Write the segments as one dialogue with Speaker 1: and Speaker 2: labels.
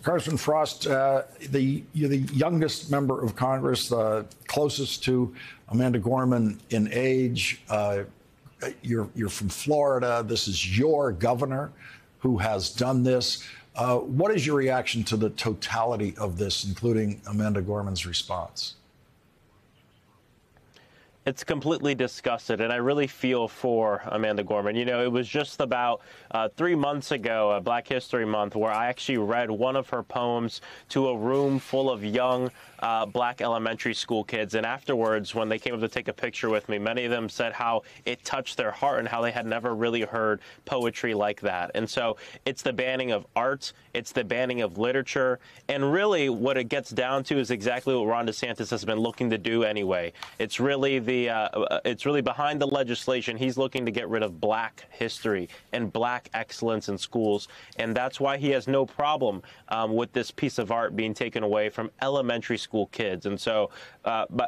Speaker 1: Congressman Frost, you're the youngest member of Congress, closest to Amanda Gorman in age. You're from Florida. This is your governor who has done this. What is your reaction to the totality of this, including Amanda Gorman's response?
Speaker 2: It's completely disgusted, and I really feel for Amanda Gorman. You know, it was just about 3 months ago, Black History Month, where I actually read one of her poems to a room full of young black elementary school kids. And afterwards, when they came up to take a picture with me, many of them said how it touched their heart and how they had never really heard poetry like that. And so it's the banning of art, it's the banning of literature, and really what it gets down to is exactly what Ron DeSantis has been looking to do anyway. It's really behind the legislation. He's looking to get rid of black history and black excellence in schools, and that's why he has no problem with this piece of art being taken away from elementary school kids. And so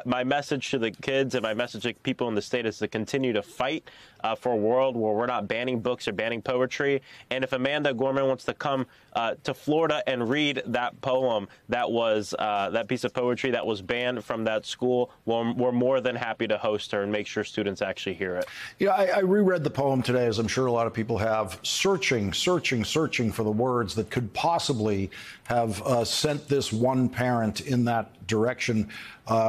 Speaker 2: my message to the kids and my message to people in the state is to continue to fight for a world where we're not banning books or banning poetry. And if Amanda Gorman wants to come to Florida and read that poem that was that piece of poetry that was banned from that school, well, we're more than happy to host her and make sure students actually hear it.
Speaker 1: Yeah, I reread the poem today, as I'm sure a lot of people have, searching for the words that could possibly have sent this one parent in that direction,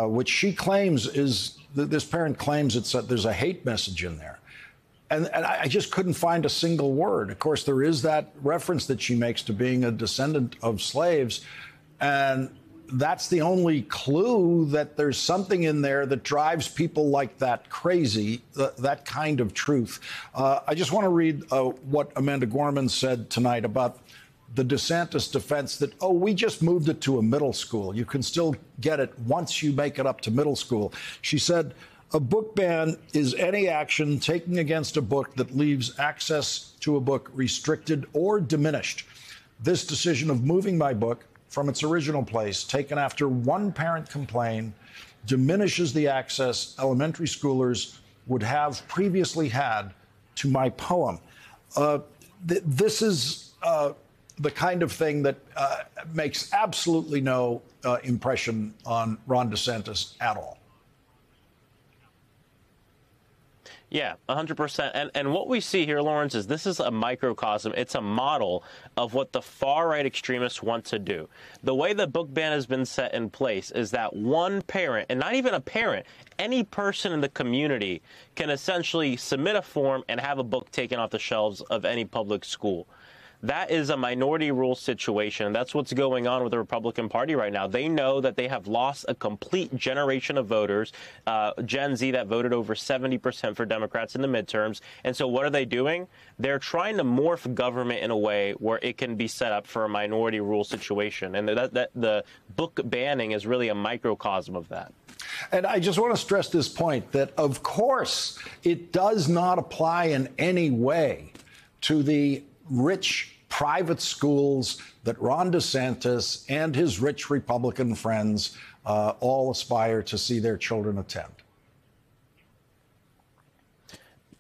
Speaker 1: which she claims is, this parent claims there's a hate message in there. And I just couldn't find a single word. Of course, there is that reference that she makes to being a descendant of slaves. And that's the only clue that there's something in there that drives people like that crazy, that kind of truth. I just want to read what Amanda Gorman said tonight about the DeSantis defense that, oh, we just moved it to a middle school. You can still get it once you make it up to middle school. She said, a book ban is any action taken against a book that leaves access to a book restricted or diminished. This decision of moving my book from its original place, taken after one parent complained, diminishes the access elementary schoolers would have previously had to my poem. This is the kind of thing that makes absolutely no impression on Ron DeSantis at all.
Speaker 2: Yeah, 100%. And what we see here, Lawrence, is this is a microcosm. It's a model of what the far-right extremists want to do. The way the book ban has been set in place is that one parent, and not even a parent, any person in the community can essentially submit a form and have a book taken off the shelves of any public school. That is a minority rule situation. That's what's going on with the Republican Party right now. They know that they have lost a complete generation of voters, Gen Z, that voted over 70% for Democrats in the midterms. And so what are they doing? They're trying to morph government in a way where it can be set up for a minority rule situation. And the book banning is really a microcosm of that.
Speaker 1: And I just want to stress this point that, of course, it does not apply in any way to the rich private schools that Ron DeSantis and his rich Republican friends all aspire to see their children attend.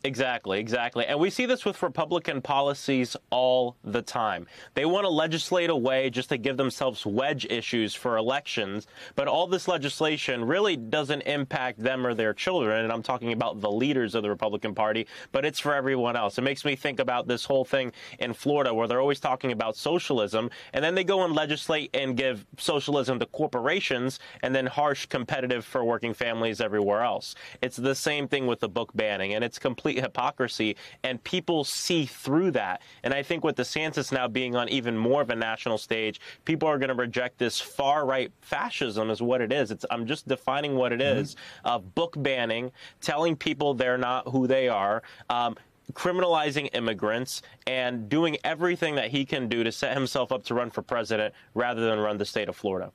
Speaker 2: Exactly. And we see this with Republican policies all the time. They want to legislate a way just to give themselves wedge issues for elections, but all this legislation really doesn't impact them or their children, and I'm talking about the leaders of the Republican Party, but it's for everyone else. It makes me think about this whole thing in Florida where they're always talking about socialism, and then they go and legislate and give socialism to corporations and then harsh competitive for working families everywhere else. It's the same thing with the book banning, and it's complete hypocrisy, and people see through that. And I think with DeSantis now being on even more of a national stage, people are going to reject this far-right fascism is what it is. I'm just defining what it is. Book banning, telling people they're not who they are, criminalizing immigrants, and doing everything that he can do to set himself up to run for president rather than run the state of Florida.